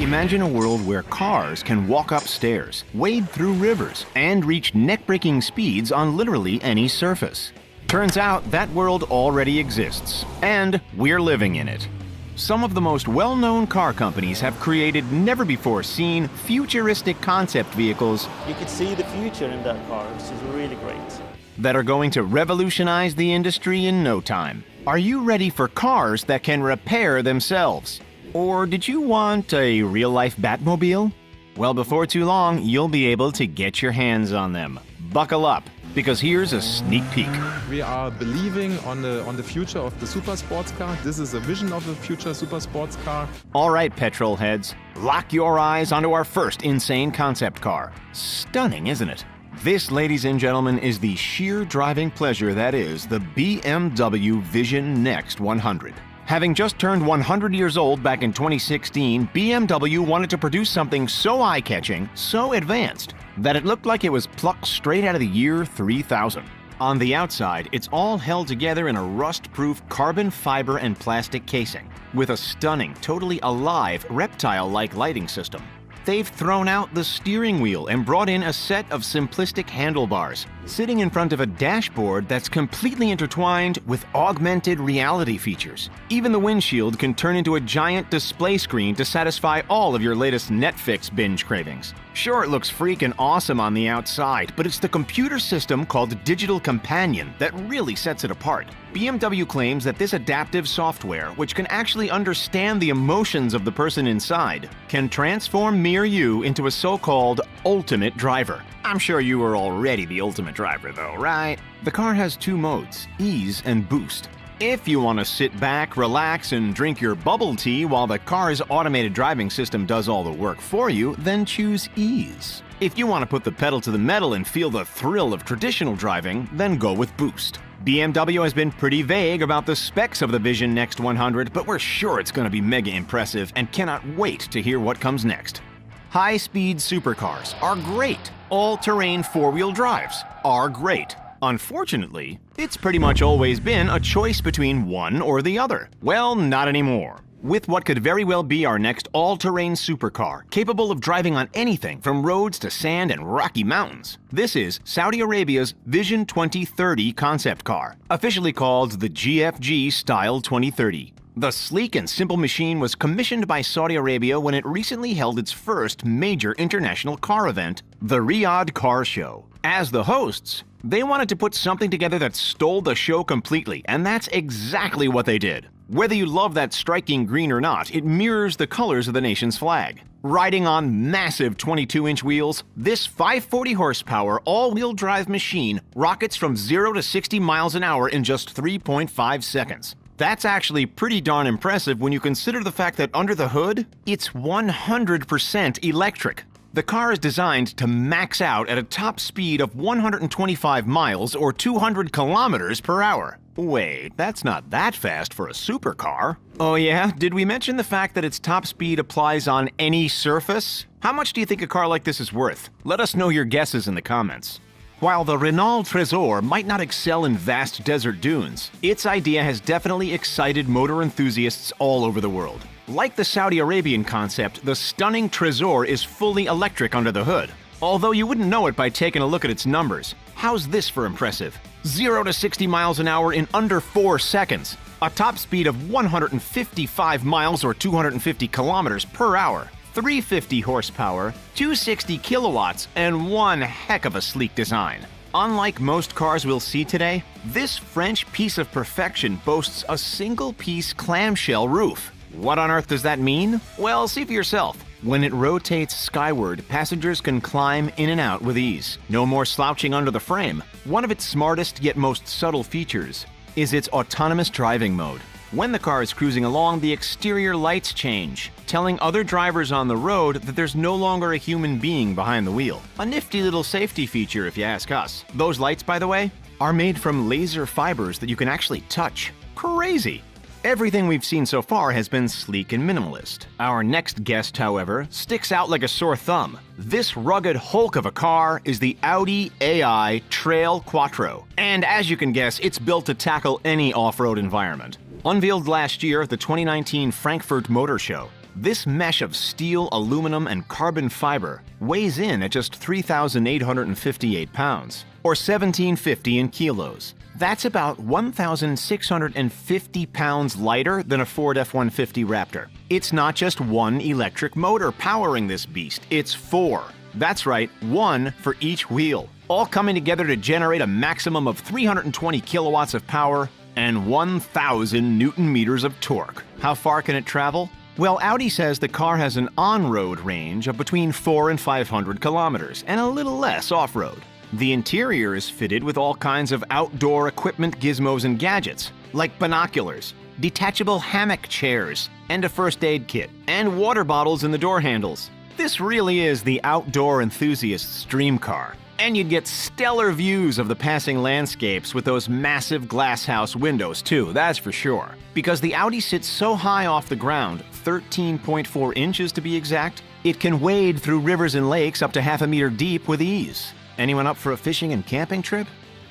Imagine a world where cars can walk up stairs, wade through rivers, and reach neck-breaking speeds on literally any surface. Turns out that world already exists, and we're living in it. Some of the most well-known car companies have created never-before-seen futuristic concept vehicles You could see the future in that car, which is really great. that are going to revolutionize the industry in no time. Are you ready for cars that can repair themselves? Or did you want a real-life Batmobile? Well, before too long, you'll be able to get your hands on them. Buckle up, because here's a sneak peek. We are believing on the future of the super sports car. This is a vision of the future super sports car. All right, petrol heads, lock your eyes onto our first insane concept car. Stunning, isn't it? This, ladies and gentlemen, is the sheer driving pleasure that is the BMW Vision Next 100. Having just turned 100 years old back in 2016, BMW wanted to produce something so eye-catching, so advanced, that it looked like it was plucked straight out of the year 3000. On the outside, it's all held together in a rust-proof carbon fiber and plastic casing, with a stunning, totally alive, reptile-like lighting system. They've thrown out the steering wheel and brought in a set of simplistic handlebars, sitting in front of a dashboard that's completely intertwined with augmented reality features. Even the windshield can turn into a giant display screen to satisfy all of your latest Netflix binge cravings. Sure, it looks freaking awesome on the outside, but it's the computer system called Digital Companion that really sets it apart. BMW claims that this adaptive software, which can actually understand the emotions of the person inside, can transform mere you into a so-called ultimate driver. I'm sure you are already the ultimate driver though, right? The car has two modes, ease and boost. If you want to sit back, relax, and drink your bubble tea while the car's automated driving system does all the work for you, then choose ease. If you want to put the pedal to the metal and feel the thrill of traditional driving, then go with boost. BMW has been pretty vague about the specs of the Vision Next 100, but we're sure it's going to be mega impressive and cannot wait to hear what comes next. High-speed supercars are great. All-terrain four-wheel drives are great. Unfortunately, it's pretty much always been a choice between one or the other. Well, not anymore. With what could very well be our next all-terrain supercar, capable of driving on anything from roads to sand and rocky mountains. This is Saudi Arabia's Vision 2030 concept car, officially called the GFG Style 2030. The sleek and simple machine was commissioned by Saudi Arabia when it recently held its first major international car event, the Riyadh Car Show. As the hosts, they wanted to put something together that stole the show completely, and that's exactly what they did. Whether you love that striking green or not, it mirrors the colors of the nation's flag. Riding on massive 22-inch wheels, this 540 horsepower all-wheel drive machine rockets from 0 to 60 miles an hour in just 3.5 seconds. That's actually pretty darn impressive when you consider the fact that under the hood, it's 100% electric. The car is designed to max out at a top speed of 125 miles or 200 kilometers per hour. Wait, that's not that fast for a supercar. Oh yeah? Did we mention the fact that its top speed applies on any surface? How much do you think a car like this is worth? Let us know your guesses in the comments. While the Renault Trezor might not excel in vast desert dunes, its idea has definitely excited motor enthusiasts all over the world. Like the Saudi Arabian concept, the stunning Trezor is fully electric under the hood. Although you wouldn't know it by taking a look at its numbers. How's this for impressive? 0 to 60 miles an hour in under 4 seconds. A top speed of 155 miles or 250 kilometers per hour. 350 horsepower, 260 kilowatts, and one heck of a sleek design. Unlike most cars we'll see today, this French piece of perfection boasts a single-piece clamshell roof. What on earth does that mean? Well, see for yourself. When it rotates skyward, passengers can climb in and out with ease. No more slouching under the frame. One of its smartest yet most subtle features is its autonomous driving mode. When the car is cruising along, the exterior lights change, telling other drivers on the road that there's no longer a human being behind the wheel. A nifty little safety feature if you ask us. Those lights, by the way, are made from laser fibers that you can actually touch. Crazy! Everything we've seen so far has been sleek and minimalist. Our next guest, however, sticks out like a sore thumb. This rugged hulk of a car is the Audi AI Trail Quattro. And as you can guess, it's built to tackle any off-road environment. Unveiled last year at the 2019 Frankfurt Motor Show, This mesh of steel, aluminum, and carbon fiber weighs in at just 3,858 pounds, or 1,750 in kilos. That's about 1,650 pounds lighter than a Ford F-150 Raptor. It's not just one electric motor powering this beast, it's four. That's right, one for each wheel, all coming together to generate a maximum of 320 kilowatts of power and 1,000 Newton meters of torque. How far can it travel? Well, Audi says the car has an on-road range of between 400 and 500 kilometers, and a little less off-road. The interior is fitted with all kinds of outdoor equipment, gizmos, and gadgets, like binoculars, detachable hammock chairs, and a first aid kit, and water bottles in the door handles. This really is the outdoor enthusiast's dream car. And you'd get stellar views of the passing landscapes with those massive glasshouse windows too, that's for sure. Because the Audi sits so high off the ground, 13.4 inches to be exact, it can wade through rivers and lakes up to half a meter deep with ease. Anyone up for a fishing and camping trip?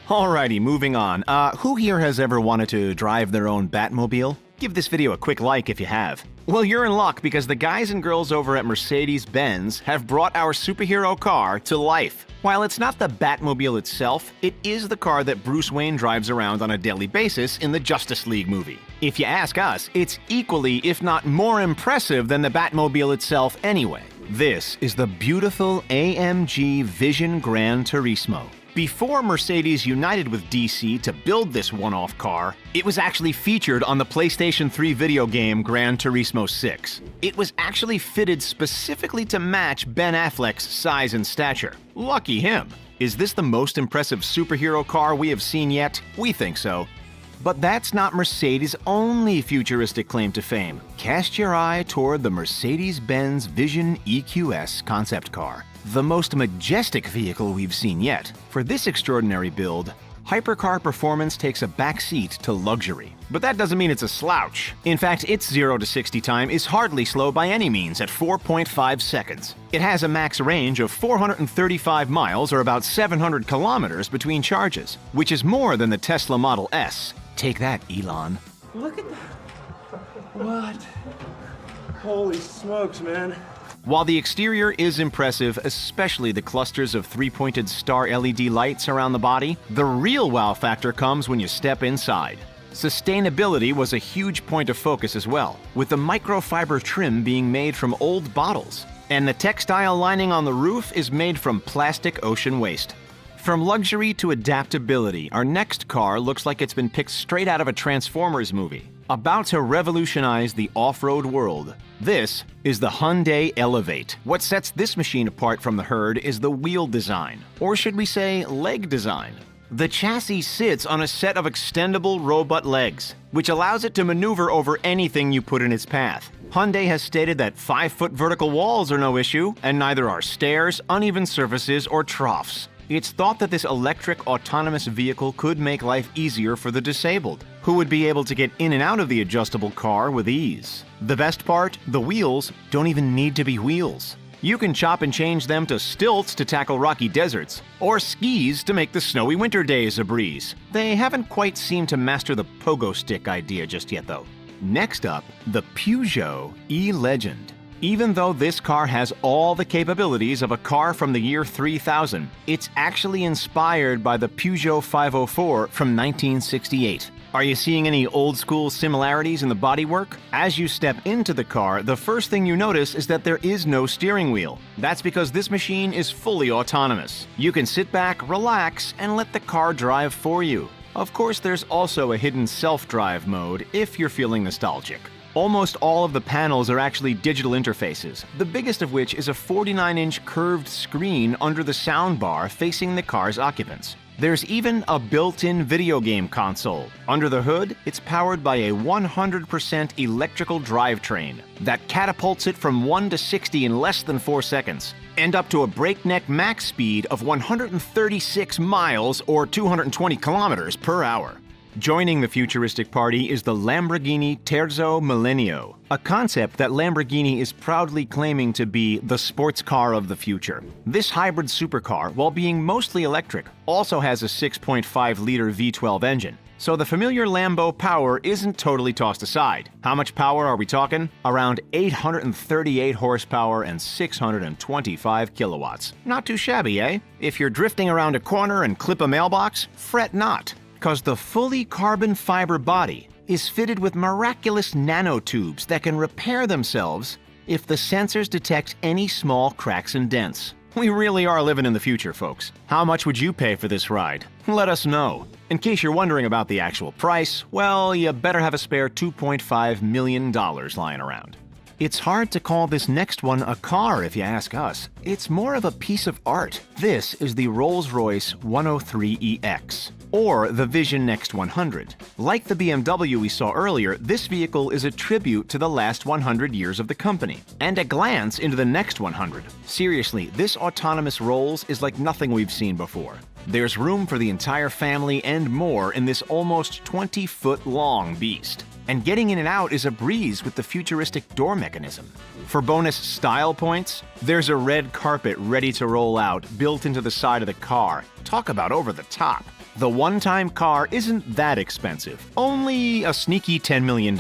Alrighty, moving on. Who here has ever wanted to drive their own Batmobile? Give this video a quick like if you have. Well, you're in luck because the guys and girls over at Mercedes-Benz have brought our superhero car to life. While it's not the Batmobile itself, it is the car that Bruce Wayne drives around on a daily basis in the Justice League movie. If you ask us, it's equally, if not more impressive than the Batmobile itself anyway. This is the beautiful AMG Vision Gran Turismo. Before Mercedes united with DC to build this one-off car, it was actually featured on the PlayStation 3 video game Gran Turismo 6. It was actually fitted specifically to match Ben Affleck's size and stature. Lucky him. Is this the most impressive superhero car we have seen yet? We think so. But that's not Mercedes' only futuristic claim to fame. Cast your eye toward the Mercedes-Benz Vision EQS concept car, the most majestic vehicle we've seen yet. For this extraordinary build, hypercar performance takes a backseat to luxury. But that doesn't mean it's a slouch. In fact, its 0 to 60 time is hardly slow by any means at 4.5 seconds. It has a max range of 435 miles or about 700 kilometers between charges, which is more than the Tesla Model S. Take that, Elon. Look at that. What? Holy smokes, man. While the exterior is impressive, especially the clusters of three-pointed star LED lights around the body, the real wow factor comes when you step inside. Sustainability was a huge point of focus as well, with the microfiber trim being made from old bottles. And the textile lining on the roof is made from plastic ocean waste. From luxury to adaptability, our next car looks like it's been picked straight out of a Transformers movie, about to revolutionize the off-road world. This is the Hyundai Elevate. What sets this machine apart from the herd is the wheel design, or should we say leg design. The chassis sits on a set of extendable robot legs, which allows it to maneuver over anything you put in its path. Hyundai has stated that 5-foot vertical walls are no issue, and neither are stairs, uneven surfaces, or troughs. It's thought that this electric autonomous vehicle could make life easier for the disabled, who would be able to get in and out of the adjustable car with ease. The best part, the wheels don't even need to be wheels. You can chop and change them to stilts to tackle rocky deserts, or skis to make the snowy winter days a breeze. They haven't quite seemed to master the pogo stick idea just yet though. Next up, the Peugeot E-Legend. Even though this car has all the capabilities of a car from the year 3000, it's actually inspired by the Peugeot 504 from 1968. Are you seeing any old-school similarities in the bodywork? As you step into the car, the first thing you notice is that there is no steering wheel. That's because this machine is fully autonomous. You can sit back, relax, and let the car drive for you. Of course, there's also a hidden self-drive mode if you're feeling nostalgic. Almost all of the panels are actually digital interfaces, the biggest of which is a 49-inch curved screen under the soundbar facing the car's occupants. There's even a built-in video game console. Under the hood, it's powered by a 100% electrical drivetrain that catapults it from 1 to 60 in less than 4 seconds, and up to a breakneck max speed of 136 miles or 220 kilometers per hour. Joining the futuristic party is the Lamborghini Terzo Millennio, a concept that Lamborghini is proudly claiming to be the sports car of the future. This hybrid supercar, while being mostly electric, also has a 6.5-liter V12 engine. So the familiar Lambo power isn't totally tossed aside. How much power are we talking? Around 838 horsepower and 625 kilowatts. Not too shabby, eh? If you're drifting around a corner and clip a mailbox, fret not, because the fully carbon fiber body is fitted with miraculous nanotubes that can repair themselves if the sensors detect any small cracks and dents. We really are living in the future, folks. How much would you pay for this ride? Let us know. In case you're wondering about the actual price, well, you better have a spare $2.5 million lying around. It's hard to call this next one a car if you ask us. It's more of a piece of art. This is the Rolls-Royce 103EX, or the Vision Next 100. Like the BMW we saw earlier, this vehicle is a tribute to the last 100 years of the company, and a glance into the next 100. Seriously, this autonomous Rolls is like nothing we've seen before. There's room for the entire family and more in this almost 20-foot-long beast. And getting in and out is a breeze with the futuristic door mechanism. For bonus style points, there's a red carpet ready to roll out built into the side of the car. Talk about over the top. The one-time car isn't that expensive, only a sneaky $10 million.